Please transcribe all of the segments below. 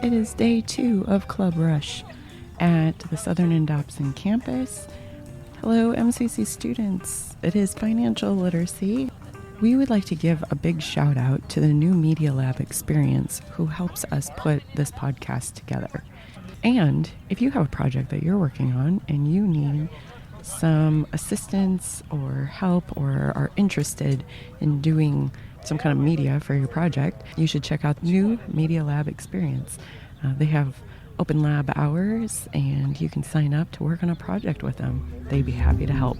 It is day 2 of Club Rush at the Southern and Dobson campus. Hello, MCC students. It is financial literacy. We would like to give a big shout out to the new Media Lab experience who helps us put this podcast together. And if you have a project that you're working on and you need some assistance or help or are interested in doing some kind of media for your project, you should check out new Media Lab experience. They have open lab hours and you can sign up to work on a project with them. They'd be happy to help.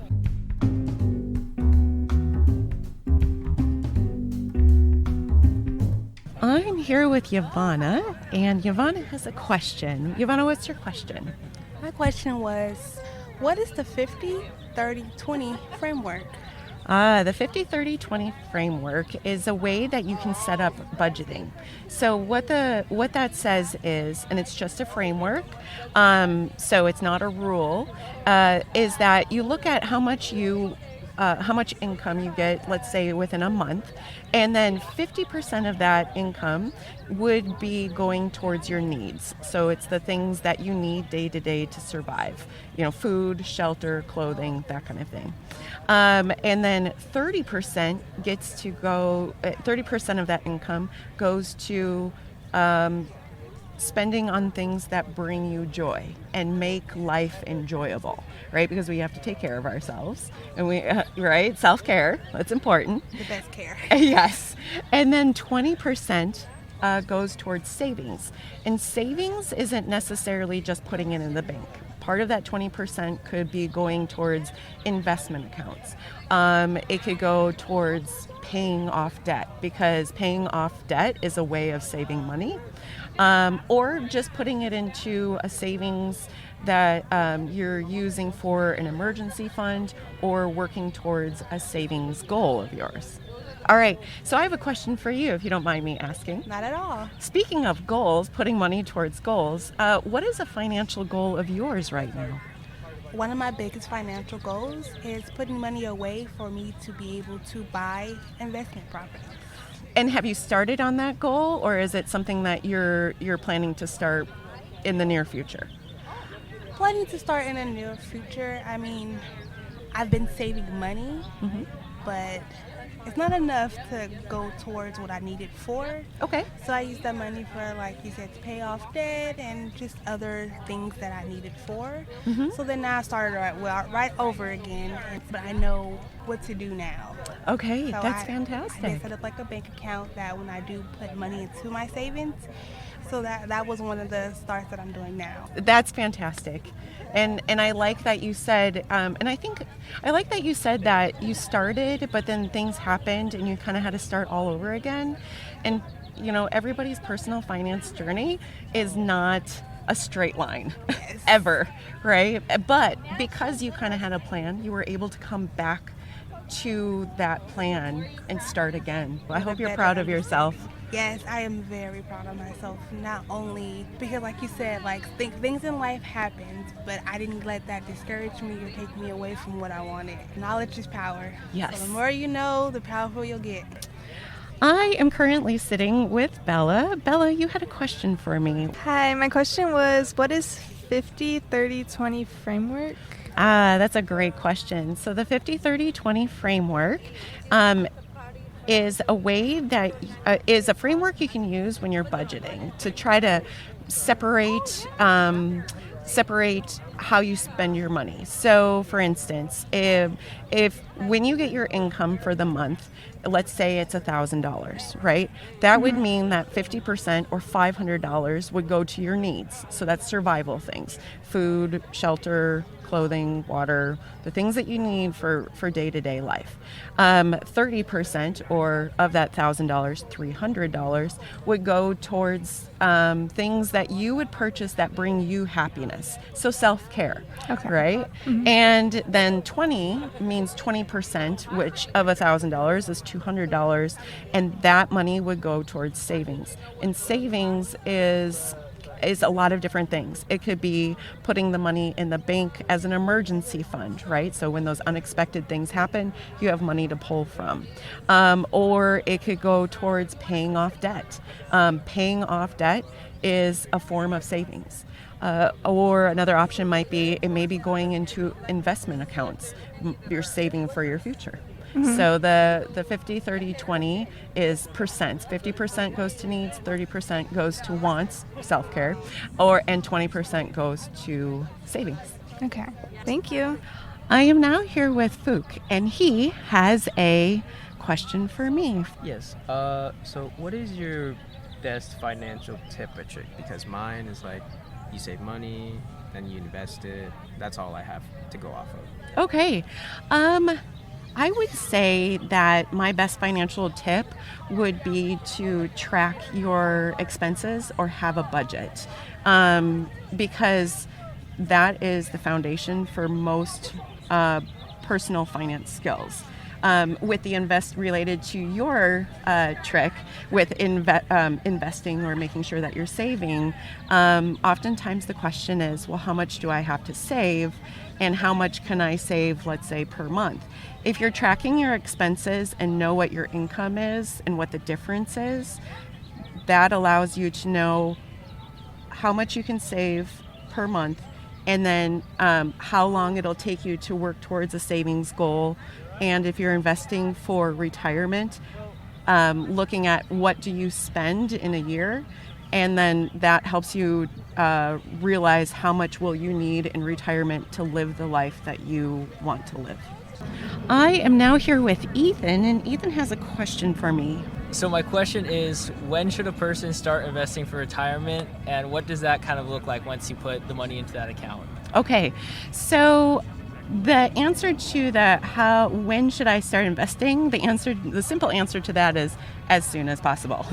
I'm here with Yvonne, and Yvonne has a question. Yvonne, what's your question? My question was, what is the 50-30-20 framework? The 50-30-20 framework is a way that you can set up budgeting. So what that says is, and it's just a framework, so it's not a rule, is that you look at how much income you get, let's say within a month, and then 50% of that income would be going towards your needs. So it's the things that you need day to day to survive, food, shelter, clothing, that kind of thing. And then 30% gets to go, 30% of that income goes to spending on things that bring you joy and make life enjoyable, right? Because we have to take care of ourselves, and right? Self-care, that's important. The best care. Yes. And then 20% goes towards savings. And savings isn't necessarily just putting it in the bank. Part of that 20% could be going towards investment accounts. It could go towards paying off debt, because paying off debt is a way of saving money. Or just putting it into a savings that you're using for an emergency fund or working towards a savings goal of yours. All right, so I have a question for you, if you don't mind me asking. Not at all. Speaking of goals, putting money towards goals, what is a financial goal of yours right now? One of my biggest financial goals is putting money away for me to be able to buy investment properties. And have you started on that goal, or is it something that you're planning to start in the near future? Planning to start in the near future. I mean, I've been saving money, but it's not enough to go towards what I need it for. Okay. So I use that money for, like you said, to pay off debt and just other things that I need it for. So then now I started right over again, but I know what to do now. Okay, So that's I fantastic. set up like a bank account that when I do put money into my savings, so that was one of the starts that I'm doing now. That's fantastic. And I like that you said, and I like that you said that you started, but then things happened and you kind of had to start all over again. And, everybody's personal finance journey is not a straight line, ever, right? But because you kind of had a plan, you were able to come back to that plan and start again. I hope you're proud of yourself. Yes, I am very proud of myself. Not only because, like you said, things in life happen, but I didn't let that discourage me or take me away from what I wanted. Knowledge is power. Yes. So the more you know, the powerful you'll get. I am currently sitting with Bella. Bella, you had a question for me. Hi, my question was, what is 50-30-20 framework? That's a great question. So the 50-30-20 framework is a way that is a framework you can use when you're budgeting to try to separate how you spend your money. So for instance, if when you get your income for the month, let's say it's $1,000, right? That would mean that 50% or $500 would go to your needs. So that's survival things: food, shelter, clothing, water, the things that you need for day-to-day life. 30% or of that $1,000, $300 would go towards things that you would purchase that bring you happiness. So self-care, right? And then 20 means 20%, which of $1,000 is $200, and that money would go towards savings. And savings is is a lot of different things. It could be putting the money in the bank as an emergency fund, right? So when those unexpected things happen, you have money to pull from. Or it could go towards paying off debt. Paying off debt is a form of savings. Or another option might be, it may be going into investment accounts. You're saving for your future. So the 50, 30, 20 is percents. 50% goes to needs, 30% goes to wants, self-care, and 20% goes to savings. Okay. Thank you. I am now here with Fook, and he has a question for me. Yes. So what is your best financial tip or trick? Because mine is like, you save money, then you invest it. That's all I have to go off of. Okay. I would say that my best financial tip would be to track your expenses or have a budget, because that is the foundation for most personal finance skills. With the invest related to your trick with investing or making sure that you're saving, oftentimes the question is, well, how much do I have to save, and how much can I save, let's say, per month? If you're tracking your expenses and know what your income is and what the difference is, that allows you to know how much you can save per month, and then how long it'll take you to work towards a savings goal. And if you're investing for retirement, looking at what do you spend in a year, and then that helps you realize how much will you need in retirement to live the life that you want to live. I am now here with Ethan, and Ethan has a question for me. So my question is, when should a person start investing for retirement, and what does that kind of look like once you put the money into that account? Okay, so the answer to when should I start investing? The simple answer to that is as soon as possible.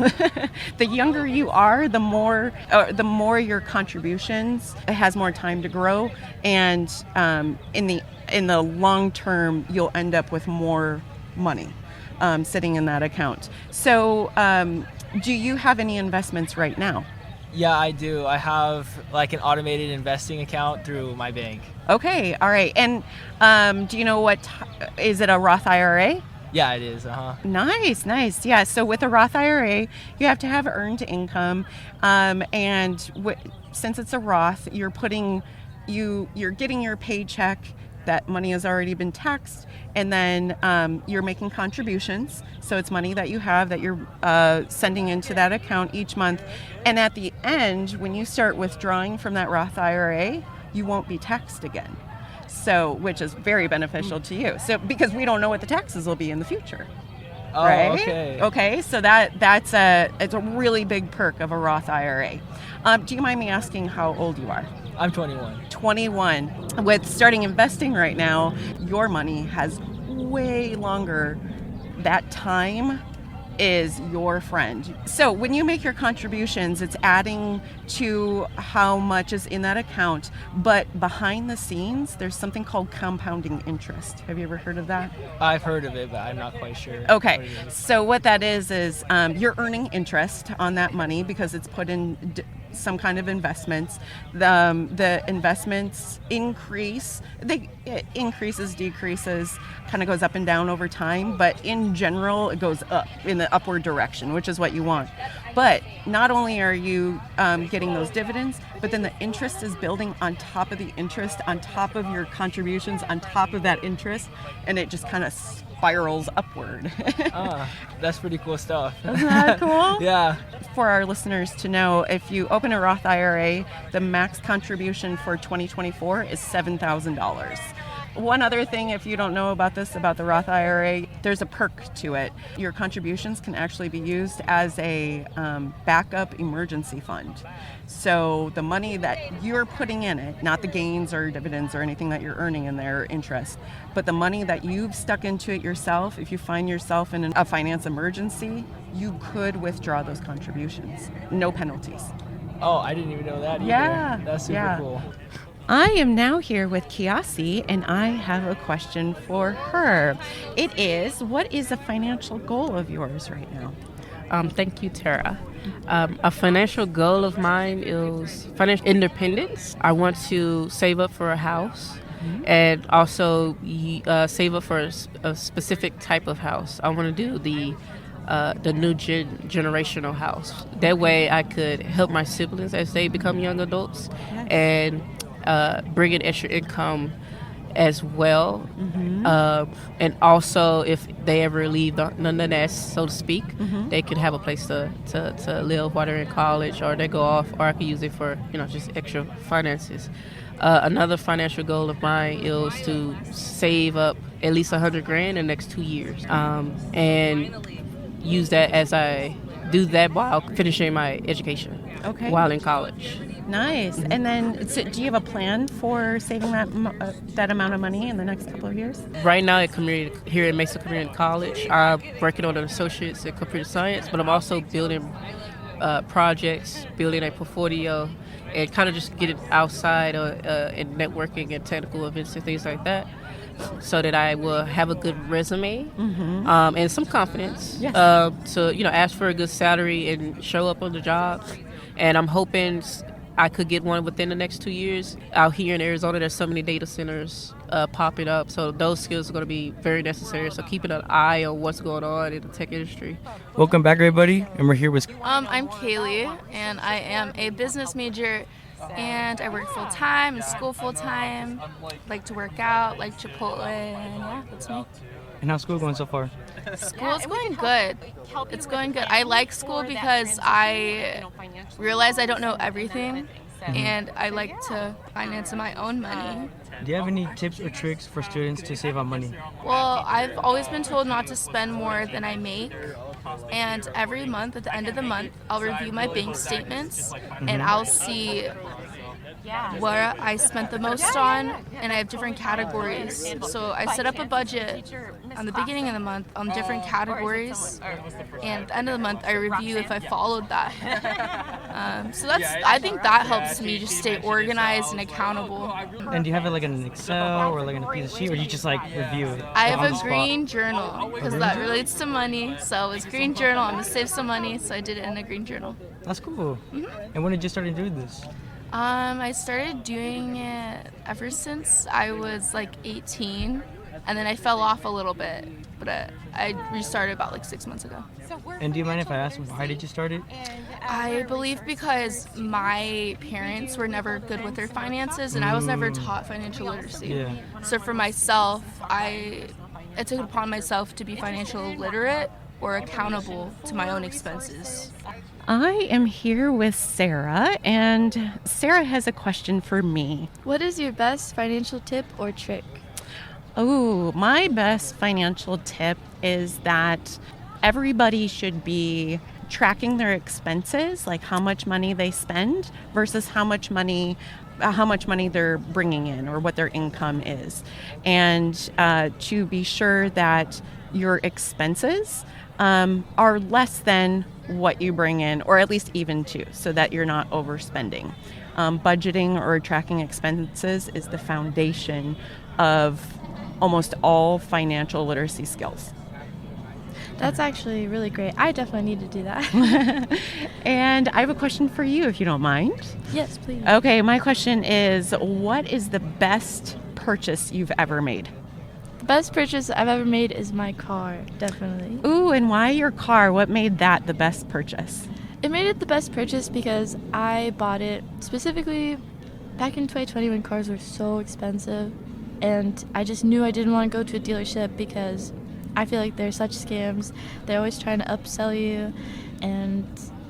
The younger you are, the more your contributions, it has more time to grow, and in the long term, you'll end up with more money sitting in that account. So, do you have any investments right now? Yeah, I do. I have like an automated investing account through my bank. Okay, all right. And do you know is it a Roth IRA? Yeah, it is. Nice. Yeah. So with a Roth IRA, you have to have earned income, and since it's a Roth, you're getting your paycheck. That money has already been taxed, and then you're making contributions. So it's money that you have that you're sending into that account each month. And at the end, when you start withdrawing from that Roth IRA, you won't be taxed again. So, which is very beneficial to you. So, because we don't know what the taxes will be in the future. Oh, right? okay. Okay, so it's a really big perk of a Roth IRA. Do you mind me asking how old you are? I'm 21. 21. With starting investing right now, your money has way longer. That time is your friend. So when you make your contributions, it's adding to how much is in that account. But behind the scenes, there's something called compounding interest. Have you ever heard of that? I've heard of it, but I'm not quite sure. Okay. So what that is you're earning interest on that money because it's put in some kind of investments. The investments increase. It increases, decreases, kind of goes up and down over time. But in general, it goes up in the upward direction, which is what you want. But not only are you getting those dividends, but then the interest is building on top of the interest, on top of your contributions, on top of that interest, and it just kind of spirals upward. That's pretty cool stuff. Isn't that cool? Yeah. For our listeners to know, if you open a Roth IRA, the max contribution for 2024 is $7,000. One other thing, if you don't know about the Roth IRA, there's a perk to it. Your contributions can actually be used as a backup emergency fund. So the money that you're putting in it, not the gains or dividends or anything that you're earning in their interest, but the money that you've stuck into it yourself, if you find yourself in a finance emergency, you could withdraw those contributions. No penalties. Oh, I didn't even know that either. Yeah. That's super cool. I am now here with Kiasi, and I have a question for her. It is, what is a financial goal of yours right now? Thank you, Tara. A financial goal of mine is financial independence. I want to save up for a house and also save up for a specific type of house. I want to do the new generational house. That way I could help my siblings as they become young adults and bring in extra income as well. And also if they ever leave the nest, so to speak, they could have a place to live while they're in college, or they go off, or I could use it for just extra finances. Another financial goal of mine is to save up at least $100,000 in the next 2 years, and use that as I do that while finishing my education while in college. Nice. And then, so do you have a plan for saving that amount of money in the next couple of years? Right now here at Mesa Community College, I'm working on an associate's in computer science, but I'm also building projects, building a portfolio, and kind of just getting outside in networking and technical events and things like that, so that I will have a good resume and some confidence to ask for a good salary and show up on the job. And I'm hoping I could get one within the next 2 years. Out here in Arizona, there's so many data centers popping up, so those skills are going to be very necessary. So keeping an eye on what's going on in the tech industry. Welcome back, everybody, and we're here with... I'm Kaylee, and I am a business major, and I work full-time and school full-time, like to work out, like Chipotle, and yeah, that's me. And how's school going so far? School's going good. It's going good. I like school because I realize I don't know everything, and I like to finance my own money. Do you have any tips or tricks for students to save on money? Well, I've always been told not to spend more than I make, and every month, at the end of the month, I'll review my bank statements, and I'll see where I spent the most on, and I have different categories. So I set up a budget on the beginning of the month on different categories, and at the end of the month I review if I followed that. I think that helps me just stay organized and accountable. And do you have it like in an Excel or like in a piece of sheet, or do you just like review it? I have a green journal because that relates to money. So it's green journal. I'm gonna save some money, so I did it in a green journal. That's cool. And when did you start doing this? I started doing it ever since I was like 18, and then I fell off a little bit, but I restarted about like 6 months ago. And do you mind if I ask why did you start it? I believe because my parents were never good with their finances, and I was never taught financial literacy. So for myself, I took it upon myself to be financially literate or accountable to my own expenses. I am here with Sarah, and Sarah has a question for me. What is your best financial tip or trick? Oh, my best financial tip is that everybody should be tracking their expenses, like how much money they spend versus how much money they're bringing in or what their income is, and to be sure that your expenses are less than what you bring in, or at least even to, so that you're not overspending. Budgeting or tracking expenses is the foundation of almost all financial literacy skills. That's actually really great. I definitely need to do that. And I have a question for you, if you don't mind. Yes, please. Okay, my question is, what is the best purchase you've ever made? The best purchase I've ever made is my car, definitely. Ooh, and why your car? What made that the best purchase? It made it the best purchase because I bought it specifically back in 2020 when cars were so expensive, and I just knew I didn't want to go to a dealership because I feel like they're such scams. They're always trying to upsell you, and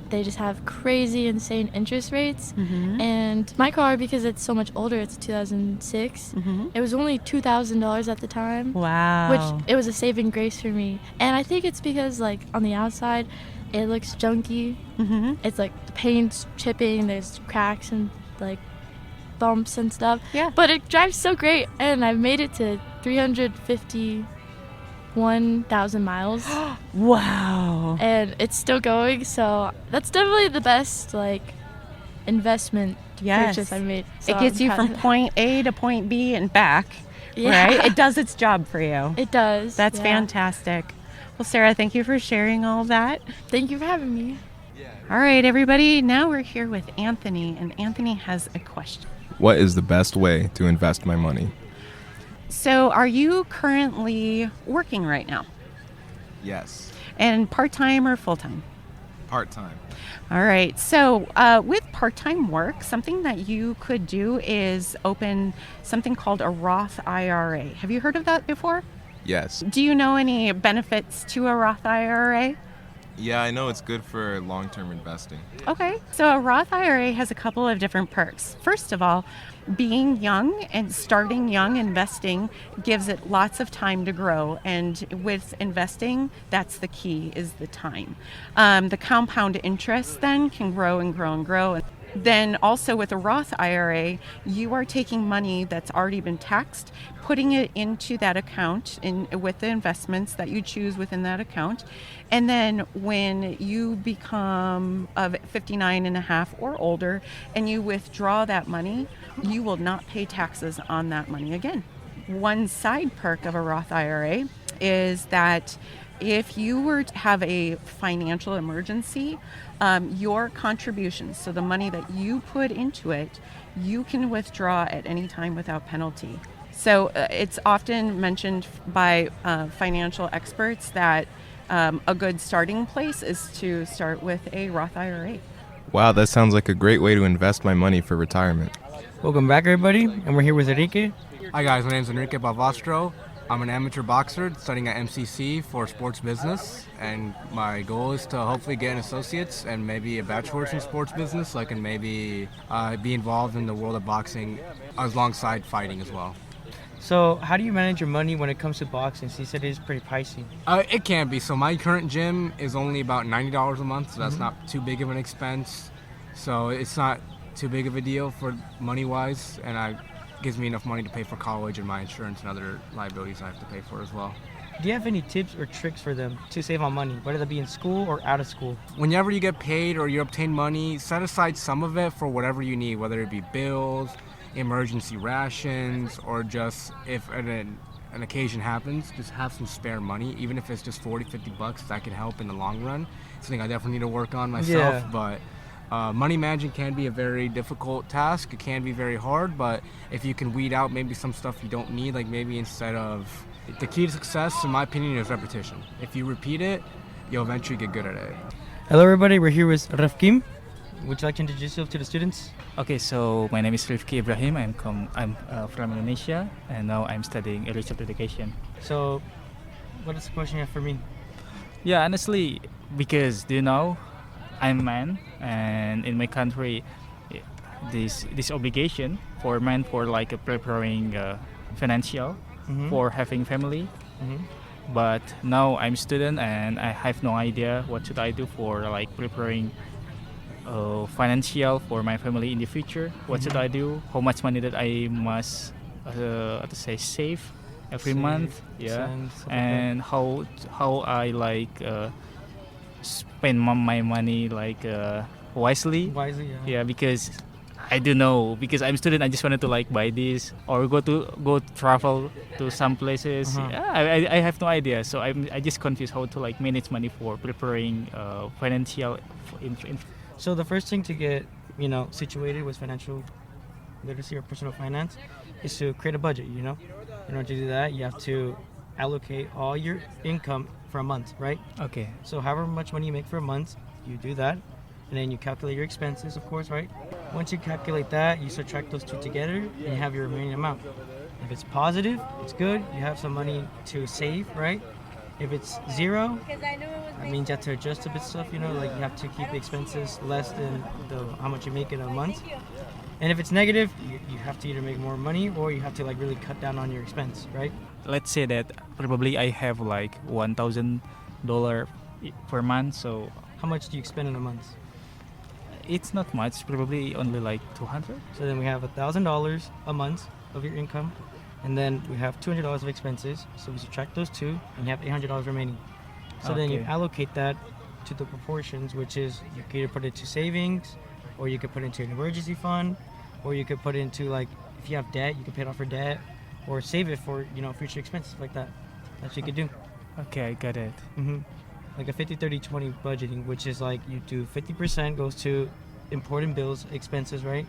they just have crazy, insane interest rates. And my car, because it's so much older, it's 2006, it was only $2,000 at the time. Wow. Which, it was a saving grace for me. And I think it's because, like, on the outside, it looks junky. It's like the paint's chipping, there's cracks and, like, bumps and stuff. Yeah. But it drives so great, and I've made it to 351,000 miles. Wow. And it's still going, so that's definitely the best, like, investment purchase I made. So it gets you from point A to point B and back, right? It does its job for you. It does. That's fantastic. Well, Sarah, thank you for sharing all that. Thank you for having me. All right, everybody. Now we're here with Anthony, and Anthony has a question. What is the best way to invest my money? So, are you currently working right now? Yes. And part-time or full-time? Part-time. All right. So, with part-time work, something that you could do is open something called a Roth IRA. Have you heard of that before? Yes. Do you know any benefits to a Roth IRA? Yeah, I know it's good for long-term investing. Okay. So a Roth IRA has a couple of different perks. First of all, being young and starting young investing gives it lots of time to grow. And with investing, that's the key, is the time. The compound interest then can grow and grow and grow. Then also with a Roth IRA, you are taking money that's already been taxed, putting it into that account with the investments that you choose within that account. And then when you become of 59 and a half or older and you withdraw that money, you will not pay taxes on that money again. One side perk of a Roth IRA is that if you were to have a financial emergency, your contributions, so the money that you put into it, you can withdraw at any time without penalty. So it's often mentioned by financial experts that a good starting place is to start with a Roth IRA. Wow, that sounds like a great way to invest my money for retirement. Welcome back, everybody, and we're here with Enrique. Hi guys, my name is Enrique Balvastro. I'm an amateur boxer studying at MCC for sports business, and my goal is to hopefully get an associate's and maybe a bachelor's in sports business so I can maybe be involved in the world of boxing alongside fighting as well. So how do you manage your money when it comes to boxing? So you said it is pretty pricey. It can be. So my current gym is only about $90 a month, so that's not too big of an expense. So it's not too big of a deal for money-wise, and gives me enough money to pay for college and my insurance and other liabilities I have to pay for as well. Do you have any tips or tricks for them to save on money, whether that be in school or out of school? Whenever you get paid or you obtain money, set aside some of it for whatever you need, whether it be bills, emergency rations, or just if an occasion happens, just have some spare money. Even if it's just $40-50, that can help in the long run. It's something I definitely need to work on myself, but money managing can be a very difficult task. It can be very hard, but if you can weed out maybe some stuff you don't need, like maybe instead of... The key to success, in my opinion, is repetition. If you repeat it, you'll eventually get good at it. Hello, everybody. We're here with Rafkim. Would you like to introduce yourself to the students? Okay, so my name is Rifki Ibrahim. I'm from Indonesia, and now I'm studying early childhood education. So, what is the question you have for me? Yeah, honestly, because I'm a man, and in my country, this obligation for men for like preparing financial for having family. But now I'm student and I have no idea what should I do for like preparing financial for my family in the future. What should I do? How much money that I must save every month? Yeah, and how I like spend my money like wisely. Yeah, because I don't know, because I'm student. I just wanted to like buy this or go travel to some places. Yeah, I have no idea, so I just confused how to like manage money for preparing financial. So the first thing to get situated with financial literacy or personal finance is to create a budget. In order to do that, you have to allocate all your income for a month, right? Okay. So however much money you make for a month, you do that, and then you calculate your expenses, of course, right? Once you calculate that, you subtract those two together, and you have your remaining amount. If it's positive, it's good. You have some money to save, right? If it's zero, that means you have to adjust a bit stuff, like you have to keep the expenses less than how much you make in a month. And if it's negative, you have to either make more money or you have to like really cut down on your expense, right? Let's say that probably I have like $1,000 per month, so... How much do you spend in a month? It's not much, probably only like 200. So then we have $1,000 a month of your income, and then we have $200 of expenses. So we subtract those two, and you have $800 remaining. So then you allocate that to the proportions, which is you can either put it to savings, or you could put it into an emergency fund, or you could put it into like if you have debt, you can pay it off for debt, or save it for future expenses like that. That's what you could do. Okay, I got it. Like a 50-30-20 budgeting, which is like you do 50% goes to important bills, expenses, right?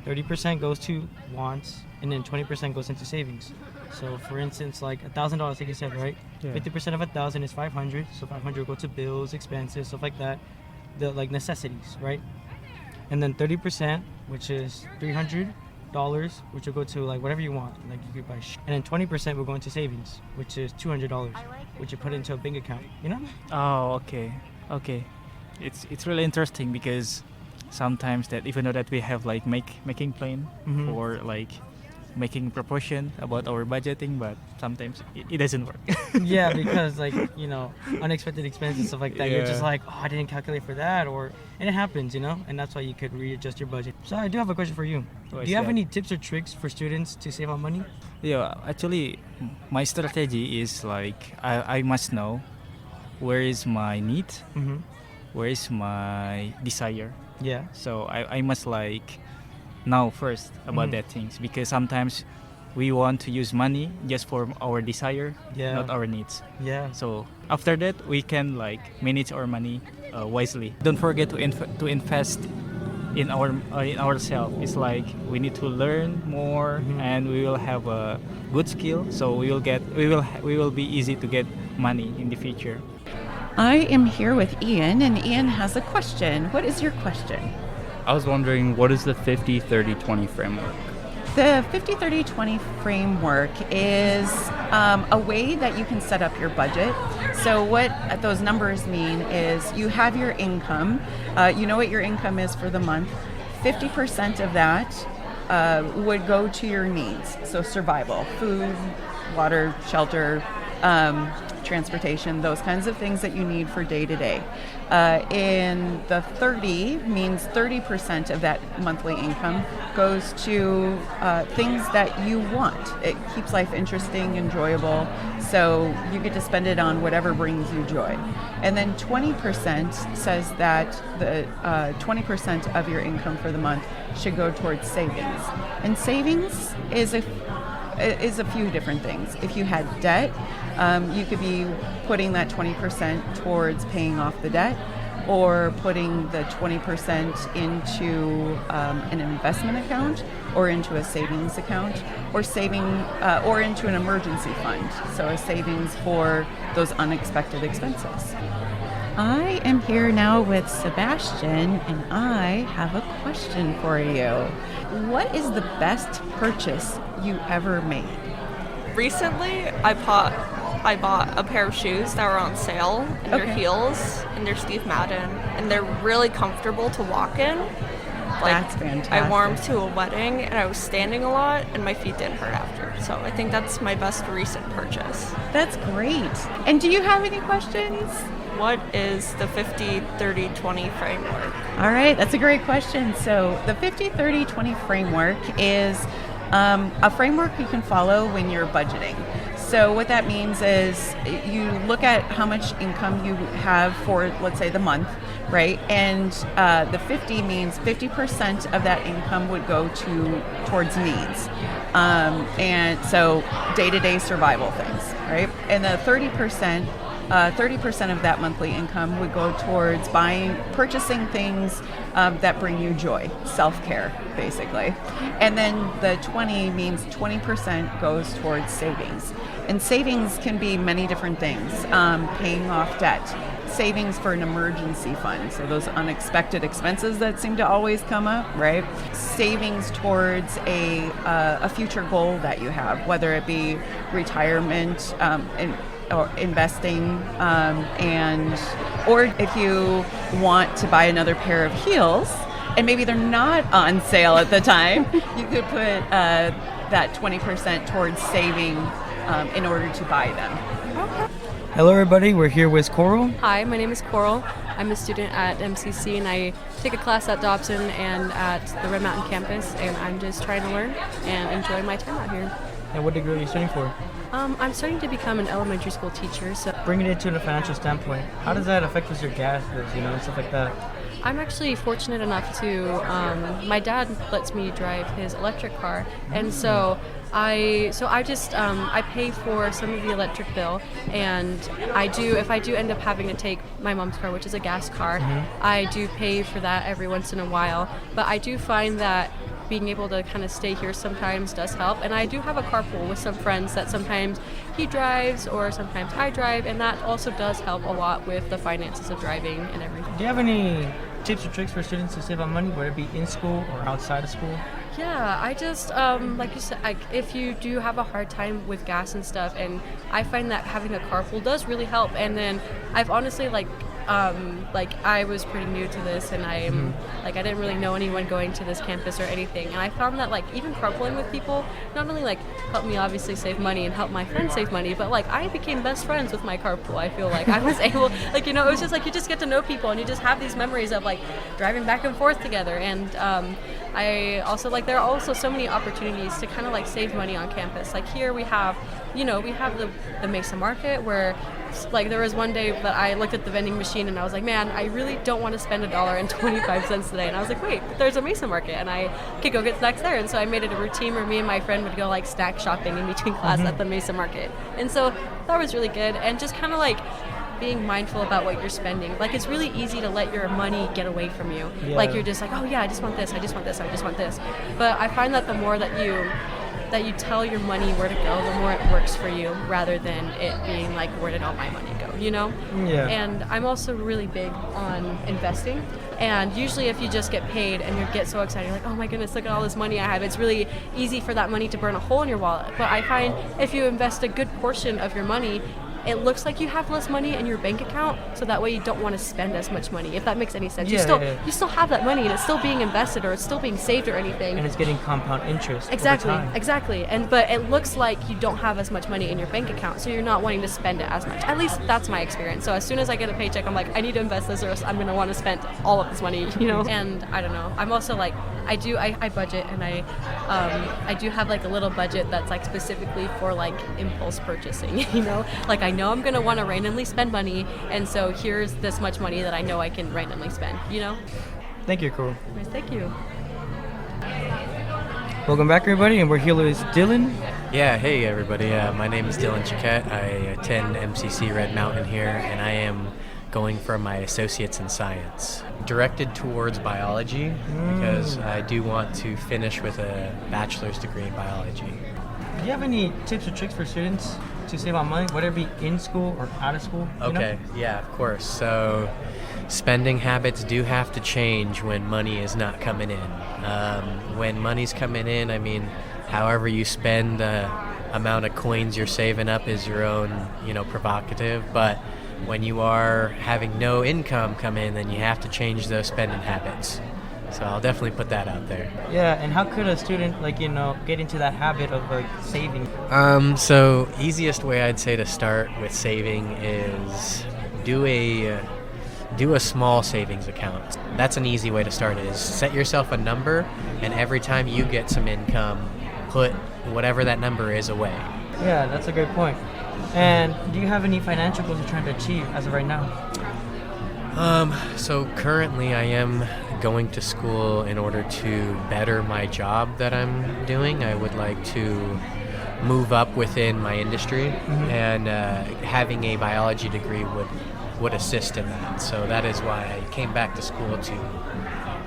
30% goes to wants, and then 20% goes into savings. So for instance, like $1,000, like you said, right? Yeah. 50% of 1,000 is 500, so 500 go to bills, expenses, stuff like that, the like necessities, right? And then 30%, which is $300, which will go to like whatever you want, like you could buy. And then 20% will go into savings, which is $200, which you put into a bank account. You know? Oh, okay. Okay. It's really interesting because sometimes that even though that we have like making plan or like making proportion about our budgeting, but sometimes it doesn't work. Yeah, because like, you know, unexpected expenses, stuff like that, you're just Yeah. like, oh, I didn't calculate for that, and it happens, you know, and that's why you could readjust your budget. So I do have a question for you. What Do is you have that? any tips or tricks for students to save on money? Yeah, actually, my strategy is like I must know where is my need, where is my desire. Yeah. So I must like know first about that things, because sometimes we want to use money just for our desire, not our needs. Yeah. So after that, we can like manage our money wisely. Don't forget to invest in ourselves. It's like we need to learn more, and we will have a good skill. So we will be easy to get money in the future. I am here with Ian, and Ian has a question. What is your question? I was wondering, what is the 50-30-20 framework? The 50-30-20 framework is a way that you can set up your budget. So what those numbers mean is you have your income. You know what your income is for the month. 50% of that would go to your needs. So survival, food, water, shelter, transportation, those kinds of things that you need for day to day. In the 30 means 30% of that monthly income goes to things that you want. It keeps life interesting, enjoyable, so you get to spend it on whatever brings you joy. And then 20% says that the 20% of your income for the month should go towards savings. And savings is a few different things. If you had debt, you could be putting that 20% towards paying off the debt, or putting the 20% into an investment account, or into a savings account, or or into an emergency fund. So a savings for those unexpected expenses. I am here now with Sebastian, and I have a question for you. What is the best purchase you ever made? Recently, I bought a pair of shoes that were on sale, and they're heels, and they're Steve Madden, and they're really comfortable to walk in. That's fantastic. I wore them to a wedding, and I was standing a lot, and my feet didn't hurt after. So I think that's my best recent purchase. That's great. And do you have any questions? What is the 50-30-20 framework? All right, that's a great question. So the 50-30-20 framework is a framework you can follow when you're budgeting. So what that means is you look at how much income you have for, let's say, the month, right? And the 50 means 50% of that income would go towards needs. And so day-to-day survival things, right? And the 30% of that monthly income would go towards purchasing things that bring you joy, self-care, basically. And then the 20 means 20% goes towards savings. And savings can be many different things. Paying off debt, savings for an emergency fund, so those unexpected expenses that seem to always come up, right? Savings towards a future goal that you have, whether it be retirement, or investing, or if you want to buy another pair of heels and maybe they're not on sale at the time, you could put that 20% towards saving in order to buy them. Hello everybody, we're here with Coral. Hi, my name is Coral. I'm a student at MCC, and I take a class at Dobson and at the Red Mountain campus, and I'm just trying to learn and enjoy my time out here. And what degree are you studying for? I'm starting to become an elementary school teacher. So bringing it to the financial standpoint, how does that affect with your gas bills, and stuff like that? I'm actually fortunate enough to, my dad lets me drive his electric car, and so I pay for some of the electric bill, and if I do end up having to take my mom's car, which is a gas car, I do pay for that every once in a while. But I do find that being able to kind of stay here sometimes does help, and I do have a carpool with some friends that sometimes he drives or sometimes I drive, and that also does help a lot with the finances of driving and everything. Do you have any tips or tricks for students to save on money, whether it be in school or outside of school? Yeah, I just, like you said, if you do have a hard time with gas and stuff, and I find that having a carpool does really help. And then I've honestly, I was pretty new to this, and I didn't really know anyone going to this campus or anything. And I found that, even carpooling with people not only, helped me obviously save money and help my friends save money, but, I became best friends with my carpool. I feel like I was able, it was just, you just get to know people, and you just have these memories of, driving back and forth together. And I also, there are also so many opportunities to kind of, save money on campus. Here we have, we have the Mesa market where, there was one day that I looked at the vending machine and I was like, man, I really don't want to spend $1.25 today. And I was like, wait, but there's a Mesa market and I could go get snacks there. And so I made it a routine where me and my friend would go snack shopping in between class at the Mesa market. And so that was really good. And just kind of being mindful about what you're spending. It's really easy to let your money get away from you. Yeah. You're just oh yeah, I just want this, I just want this, I just want this. But I find that the more that you tell your money where to go, the more it works for you, rather than it being where did all my money go, Yeah. And I'm also really big on investing. And usually if you just get paid and you get so excited, you're oh my goodness, look at all this money I have, it's really easy for that money to burn a hole in your wallet. But I find if you invest a good portion of your money, it looks like you have less money in your bank account, so that way you don't want to spend as much money, if that makes any sense. You still have that money, and it's still being invested, or it's still being saved or anything. And it's getting compound interest Exactly, over time. exactly. But it looks like you don't have as much money in your bank account, so you're not wanting to spend it as much. At least that's my experience. So as soon as I get a paycheck, I'm I need to invest this, or else I'm going to want to spend all of this money, And I don't know. I'm also I budget, and I do have a little budget that's specifically for impulse purchasing, I know I'm going to want to randomly spend money, and so here's this much money that I know I can randomly spend, Thank you, Cole. Thank you. Welcome back, everybody, and we're here with Dylan. Yeah, hey, everybody. My name is Dylan Chiquette. I attend MCC Red Mountain here, and I am going for my Associates in Science, directed towards biology, because I do want to finish with a bachelor's degree in biology. Do you have any tips or tricks for students to save on money, whether it be in school or out of school? Okay, yeah, of course. So spending habits do have to change when money is not coming in. When money's coming in, however you spend the amount of coins you're saving up is your own, prerogative. But when you are having no income come in, then you have to change those spending habits. So I'll definitely put that out there. Yeah, and how could a student, get into that habit of, saving? So easiest way I'd say to start with saving is do a small savings account. That's an easy way to start, is set yourself a number, and every time you get some income, put whatever that number is away. Yeah, that's a great point. And do you have any financial goals you're trying to achieve as of right now? So currently I am going to school in order to better my job that I'm doing. I would like to move up within my industry, and having a biology degree would assist in that. So that is why I came back to school, to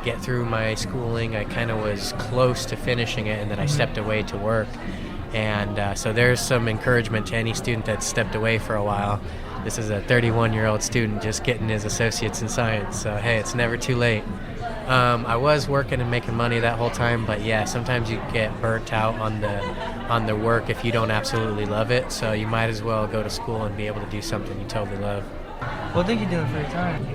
get through my schooling. I kind of was close to finishing it, and then I stepped away to work. And so there's some encouragement to any student that's stepped away for a while. This is a 31-year-old student just getting his associates in science, so hey, it's never too late. I was working and making money that whole time, but yeah, sometimes you get burnt out on the work if you don't absolutely love it, so you might as well go to school and be able to do something you totally love. Well, thank you, Dylan, for your time.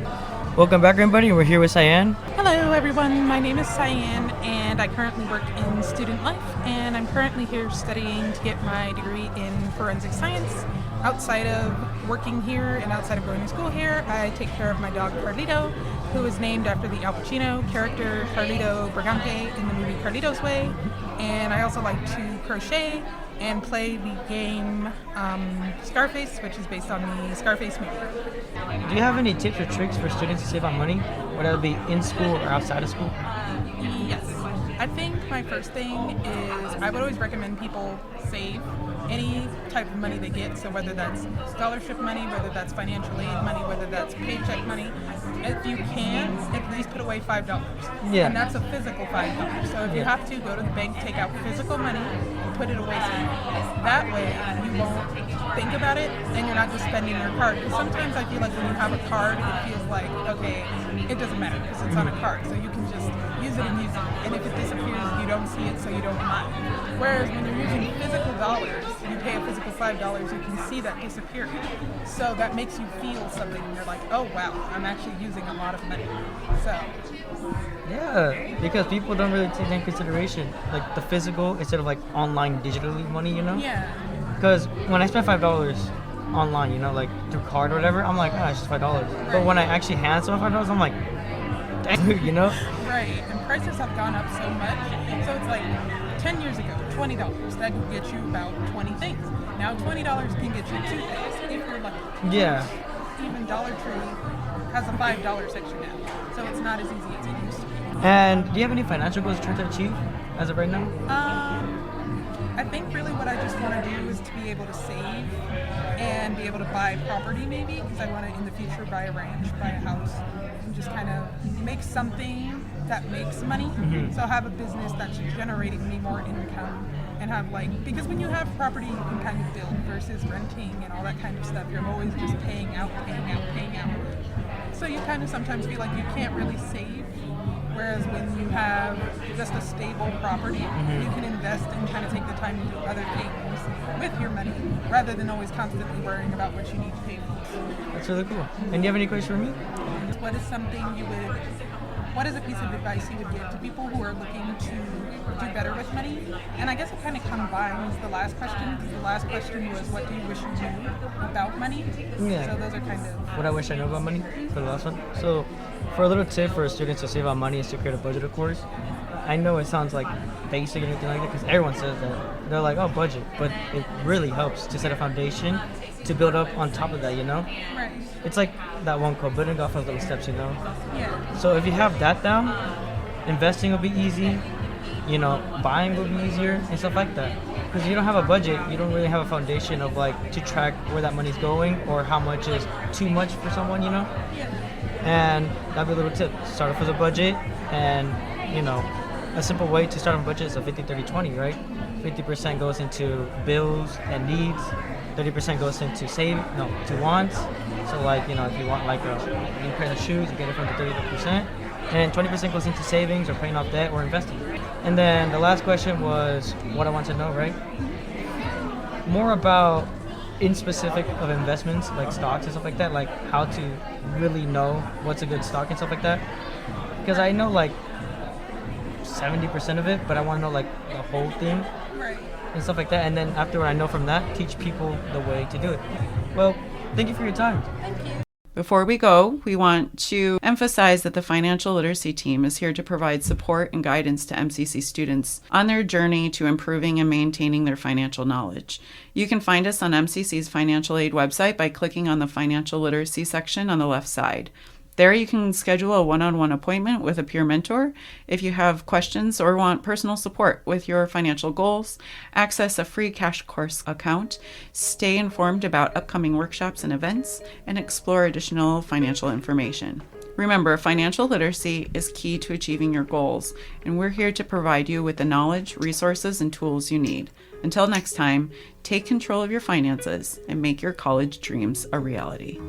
Welcome back, everybody. We're here with Cyan. Hello, everyone. My name is Cyan, and I currently work in student life, and I'm currently here studying to get my degree in forensic science. Outside of working here and outside of going to school here, I take care of my dog Carlito, who is named after the Al Pacino character Carlito Brigante in the movie Carlito's Way. And I also like to crochet and play the game Scarface, which is based on the Scarface movie. Do you have any tips or tricks for students to save on money, whether it be in school or outside of school? Yes. I think my first thing is I would always recommend people save any type of money they get. So whether that's scholarship money, whether that's financial aid money, whether that's paycheck money, if you can, at least put away $5. Yeah. And that's a physical $5. So if you have to, go to the bank, take out physical money, and put it away somewhere. That way you won't think about it and you're not just spending your card. Because sometimes I feel like when you have a card, it feels like, okay, it doesn't matter because it's on a card. So you can just use it and use it. And if it disappears, you don't see it, so you don't mind. Whereas when you're using physical dollars, you pay a physical $5, you can see that disappearing. So that makes you feel something, and you're like, oh wow, I'm actually using a lot of money. So Yeah, because people don't really take into consideration like the physical instead of like online digitally money, you know? yeah, Because when I spend $5 online, you know, like through card or whatever, I'm like, oh, it's just $5. But when I actually hand someone $5, I'm like, dang, you know? right. And prices have gone up so much. So it's like 10 years ago, $20, that could get you about 20 things. Now $20 can get you 2 things if you're lucky. Yeah. Even Dollar Tree has a $5 section now. So it's not as easy as it used to be. And do you have any financial goals you're trying to achieve as of right now? I think really what I just want to do is to be able to save and be able to buy property maybe, because I want to in the future buy a ranch, buy a house, and just kind of make something that makes money. So have a business that's generating me more income and have because when you have property you can kind of build versus renting and all that kind of stuff. You're always just paying out. So you kind of sometimes feel like you can't really save. Whereas when you have just a stable property, you can invest and kind of take the time to do other things with your money rather than always constantly worrying about what you need to pay for. That's really cool. And do you have any questions for me? What is a piece of advice you would give to people who are looking to do better with money? And I guess it kind of combines the last question, because the last question was, what do you wish you knew about money? Yeah. So those are kind of... What I wish I knew about money for the last one. So for a little tip for students to save on money is to create a budget, of course. I know it sounds like basic and anything like that because everyone says that. They're like, oh, budget. But it really helps to set a foundation to build up on top of that, you know? Right. It's like that one quote, building off of little steps, you know? Yeah. So if you have that down, investing will be easy, you know, buying will be easier and stuff like that. Because you don't have a budget, you don't really have a foundation of to track where that money's going or how much is too much for someone, you know? Yeah. And that'd be a little tip. Start off with a budget and, you know, a simple way to start on a budget is a 50-30-20, right? 50% goes into bills and needs, 30% goes into to wants. So if you want a new pair of shoes, you get it from the 30%. And 20% goes into savings or paying off debt or investing. And then the last question was what I want to know, right? More about in specific of investments like stocks and stuff like that, like how to really know what's a good stock and stuff like that. Because I know 70% of it, but I want to know the whole thing. Right. And stuff like that. And then after I know from that, teach people the way to do it. Well, thank you for your time. Thank you. Before we go, we want to emphasize that the financial literacy team is here to provide support and guidance to MCC students on their journey to improving and maintaining their financial knowledge. You can find us on MCC's financial aid website by clicking on the financial literacy section on the left side. There you can schedule a one-on-one appointment with a peer mentor if you have questions or want personal support with your financial goals, access a free cash course account, stay informed about upcoming workshops and events, and explore additional financial information. Remember, financial literacy is key to achieving your goals, and we're here to provide you with the knowledge, resources, and tools you need. Until next time, take control of your finances and make your college dreams a reality.